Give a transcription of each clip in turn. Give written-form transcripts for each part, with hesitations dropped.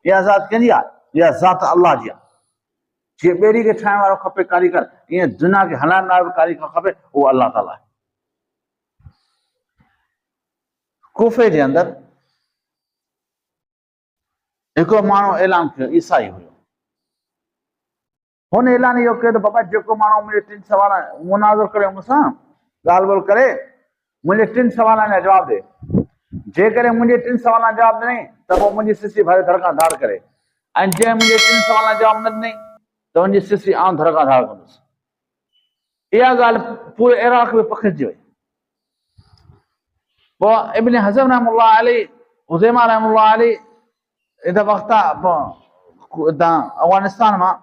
इहा ज़ात कंहिंजी आहे? इहा ज़ात अल्लाह जी आहे। जीअं ॿेड़ी खे ठाहिण वारो खपे कारीगर, ईअं दुनिया खे हलाइण वारो कारीगर खपे, उहो अल्लाह ताला आहे। कूफे जे अंदरि हिकिड़ो माण्हू ऐलान कयो, ईसाई हुयो। हुन ऐलान इहो कयो त बाबा जेको माण्हू मुंहिंजे 3 सवाल मुनाज़ो करे मूंसां ॻाल्हि ॿोल करे, मुंहिंजे 3 सवालनि जा जवाब ॾे। जेकॾहिं मुंहिंजे 3 सवालनि जा जवाब ॾिनई त पोइ मुंहिंजी सिसी भरे धड़का धाड़ करे, ऐं जंहिं मुंहिंजे 3 सवालनि जा जवाब न ॾिनई त मुंहिंजी सिसी आउं धड़का धाड़ कंदुसि। इहा ॻाल्हि पूरे इराक़ में पखिड़िजी वई। पोइ इब्न हज़म रहमतुल्लाह अलैह, हुज़ैमा रहमतुल्लाह अलैह इन वक़्तु अफ़गानिस्तान मां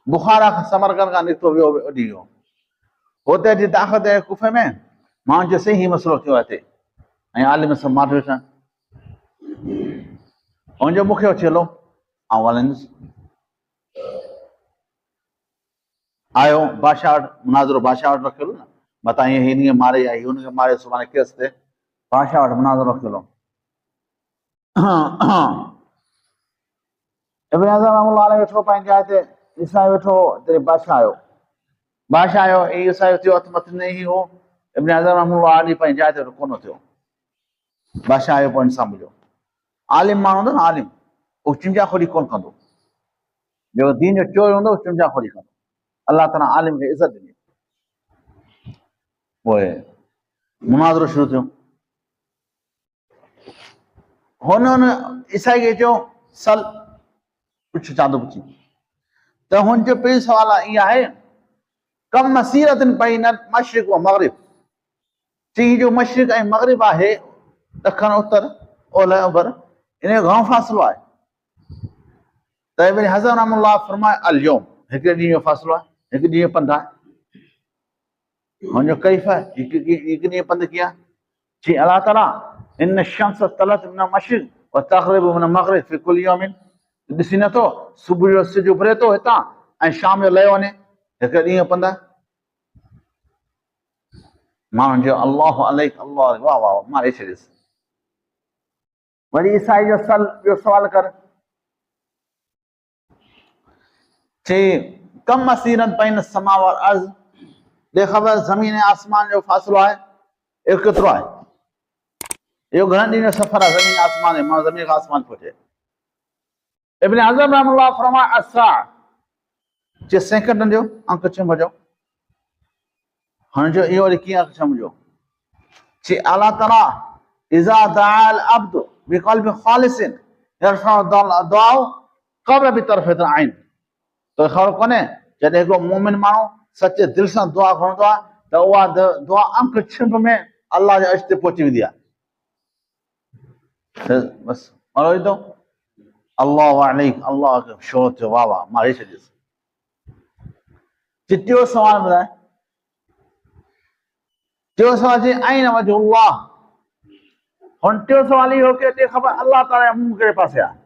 बुखारा खां समरकंद खां निकितो वियो, उॾी वियो। हुते जी ताक़त जे कुफे में माण्हुनि चयो सही मसइलो थियो आहे हिते, ऐं आलिम सभु माठि वेठा आहिनि। हुनजो मूंखे अची हलो, आउं ॻाल्हाईंदुसि। आयो बादशाह वटि, मुनाज़िरो बादशाह वटि रखियो न, मतां ईअं हिन मारे या हुनखे मारे, सुभाणे केस ते बादशाह वटि मुनाज़िरो रखियो। इब्न हज़म रहमतुल्लाह अलैह वेठो पंहिंजी जाइ ते, ईसाई वेठो, तेरे बादशाह आयो। बादशाह आयो, ईसाई थियो, हथ मथे न ई हो। इब्न हज़म रहमतुल्लाह अलैह पंहिंजी जाइ ते कोन थियो। बादशाह आयो, पोइ इंसां मिलियो। आलिम माण्हू हूंदो न, आलिम, उहो चिंजाखोरी कोन कंदो। जेको दीन जो चोर हूंदो, उहो चिंजाखोरी कंदो। अलाह ताला आलिम खे इज़त ॾिनी। पोइ मुनाज़िरो शुरू थियो। हुन ईसाई खे चयो सल, पुछ चांदो पुछी। त हुनजो पहिरियों सवाल इहा आहे, कम मसीरतन बैन मशरिक़ व मग़रिब, चई जो मशरिक़ ऐं मग़रिब आहे, ॾखण उत्तर ओलह ओभर, इन जो घणो फ़ासिलो आहे? त इब्न हज़म रहमतुल्लाह फरमाए अल यौम, हिकिड़े ॾींहं जो फ़ासिलो आहे, हिकु ॾींहं जो पंधु आहे। हुनजो कैफ़ आहे, हिकु ॾींहं पंधु कीअं? चई अलाह ताला इन शम्स तलत मिन मशरिक़ व तग़रिबु मिन मग़रिब फ़ी कुल्लि यौमिन, ॾिसी नथो सुबुह जो सिज उभरे थो हितां ऐं शाम जो लहियो वञे, हिकु ॾींहं पंधु आहे। माण्हुनि जो अल्लाह अलैक, अल्लाह वाह वाह मारे छॾियसि। वरी ईसाई जो सल, ॿियो सवाल कर। चई कम मसीरत बैन समा वल अर्ज़, दे ख़बर ज़मीन ऐं आसमान जो फ़ासिलो आहे, इहो केतिरो आहे? इहो घणनि ॾींहं जो सफ़र आहे ज़मीन आसमान में, माण्हू ज़मीन खां आसमान पहुचे। इब्न हज़म रहमतुल्लाह फरमाए असा, चए सेकंडनि जो अंक चंब जो। हुनजो इहो वरी कीअं अंक चंब जो? चई अलाह ताला इज़ा दअल अब्द बिक़ल्बि ख़ालिसिन यरफ़अु दुआउ क़ब्ल बितरफ़त ऐन, तो ख़बर कोन्हे जॾहिं हिकिड़ो मोमिन माण्हू सचे दिलि सां दुआ खणंदो आहे त उहा दुआ अंक छिंभ में अलाह जे अर्श ते पहुची वेंदी आहे। बसि मरो ईंदो अल्लाह अलैक, अल्लाह खे शो थियो, वाह वाह मारे छॾियसि। टियों सवाल ॿुधाए। टियों सवाल चई ऐन वजहुल्लाह, हुन टियों सवाल इहो कि दे ख़बर अल्लाह ताला जो मुंहुं कहिड़े पासे आहे?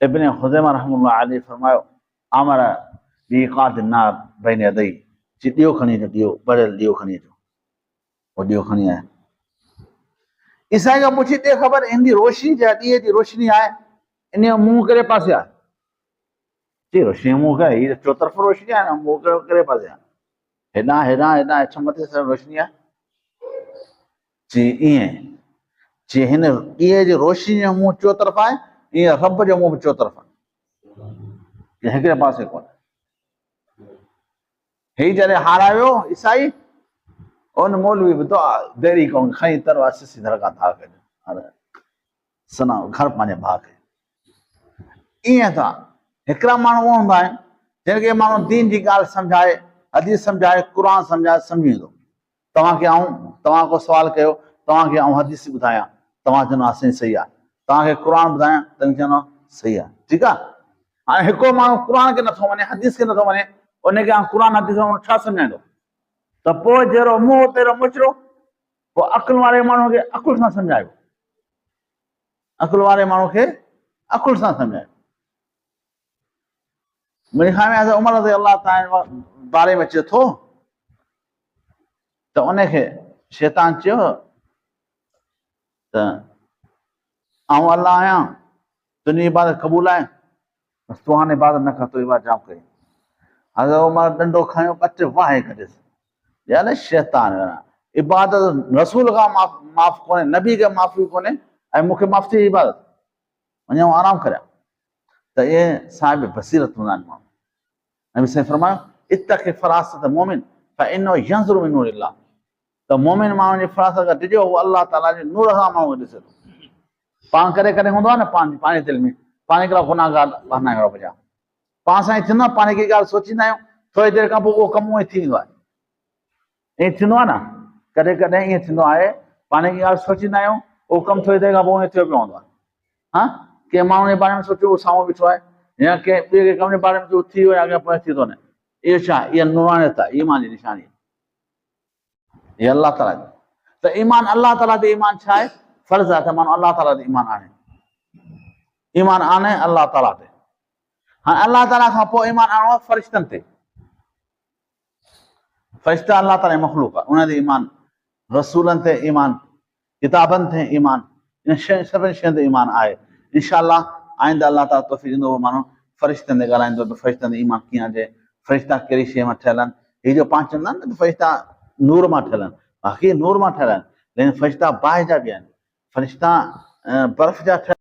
इब्न खुज़ैमा रहमतुल्लाह अलैह फरमायो अमर बीक़ात नार बैन यदई, चई ॾियो खणी अचो, ॾियो ॿरियल ॾियो खणी अचो। उहो ॾियो खणी आया। ईसाई खां पुछी ॾे ख़बर इन जी रोशनी, जेका ॾींहं जी रोशनी आहे, इन जो मुंहुं कहिड़े पासे आहे? चई रोशनी मुंहुं कहिड़े, हीअ चोतरफ़ो रोशनी आहे न, मुंहुं कहिड़े पासे आहे? हेॾां हेॾां हेॾां हेठि मथे सां रोशनी आहे। चई ईअं, चई हिन ॾींहं जी रोशनी जो मुंहुं चोतरफ़ आहे, ईअं रब जो मुंहुं बि चोतरफ़ आहे, हिकिड़े पासे कोन्हे। ही जॾहिं हारायो ईसाई, उन मौलवी बि देरी कोन खई तरवा सिसी धड़का था कनि, सना घर पंहिंजे भाउ खे। ईअं था हिकिड़ा माण्हू हूंदा आहिनि जिनखे माण्हू दीन जी ॻाल्हि सम्झाए, हदीस सम्झाए, क़ुर सम्झाए, सम्झी वेंदो। तव्हांखे तव्हां को सुवाल कयो, तव्हांखे हदीस ॿुधायां, तव्हां चवंदा असां सही आहे, तव्हांखे क़ुर ॿुधायां, तव्हां चवंदा सही आहे, ठीकु आहे। हाणे हिकिड़ो माण्हू क़ुर खे नथो मञे, हदीस खे नथो मञे, उनखे क़ुर हदीस छा सम्झाईंदो? त पोइ जहिड़ो मुंहुं तेरो मुचड़ो, पोइ अकुल वारे माण्हू खे अकुल सां सम्झायो, अकुल वारे माण्हू खे अकुल सां सम्झायो। मुंहिंजे ख़्याल में उमर रज़ी अल्लाह ताला बारे में अचे थो त उनखे शैतान चयो त आऊं अल्लाह आहियां, तुंहिंजी इबादत क़बूल आहे, बसि तूं हाणे इबादत न कर, तूं इबादत जाम कई। हज़रत उमर डंडो खयो, पट वाहे कढियसि। यार शैतान इबादत रसूल खां माफ़ कोन्हे, नबी खे माफ़ी कोन्हे, ऐं मूंखे माफ़ थी इबादत, वञा आराम करियां। त इहे साहिब बसीरत हूंदा आहिनि माण्हू। नबी साईं फरमायो इत्तक़ि फ़रासत मोमिन फ़इन्नहु यंज़ुरु मिन नूरिल्लाह। त मोमिन माण्हुनि जी फ़रासत खे ॾिजो, उहो अलाह ताला जे नूर खां माण्हू ॾिसे थो। पाण कॾहिं कॾहिं हूंदो आहे न पंहिंजे दिलि में पाण हिकिड़ा गुनाहगार बहाना अहिड़ा बजा पाण सां थींदो आहे, पाण खे ॻाल्हि सोचींदा आहियूं, थोरी देरि खां पोइ उहो कमु ईअं थी वेंदो आहे। ईअं थींदो आहे न, कॾहिं कॾहिं ईअं थींदो आहे, पाण खे ॻाल्हि सोचींदा आहियूं, उहो कमु थोरी देरि खां पोइ ईअं थियो पियो हूंदो आहे। हा, कंहिं माण्हू जे बारे में सोचियो उहो साम्हूं बीठो आहे, या कंहिं ॿिए कम जे बारे में थी वियो अॻियां पोइ थी थो वञे। इहो छा, इहा नूरानियत आहे, ईमान जी निशानी आहे, इहा अलाह ताला जी। त ईमान अलाह ताला ते ईमान छा आहे, फर्ज़ आहे त माण्हू अलाह ताला ते ईमान आणे, ईमान आणे अलाह ताला ते। हाणे अलाह ताला खां पोइ ईमान आणो आहे फ़रिश्तनि ते। फ़रिश्ता अलाह ताला जी मख़लूक आहे, उन ते ईमान, रसूलनि ते ईमान, किताबनि ते ईमान, इन सभिनी शयुनि ते ईमान आहे। इनशा अल्लाह आईंदा अलाह ताला तौफ़ीक़ ॾींदो, उहो माण्हू फ़रिश्तनि ते ॻाल्हाईंदो त फ़रिश्तनि ते ईमान कीअं अचे, फ़रिश्ता कहिड़ी शइ मां ठहियल आहिनि। हीअ जो पाण चवंदा आहिनि न फ़रिश्ता नूर मां ठहियल आहिनि, बाक़ी नूर मां ठहियल आहिनि, लेकिन फ़रिश्ता बाहि जा बि आहिनि, फ़रिश्ता बर्फ़ जा ठहियल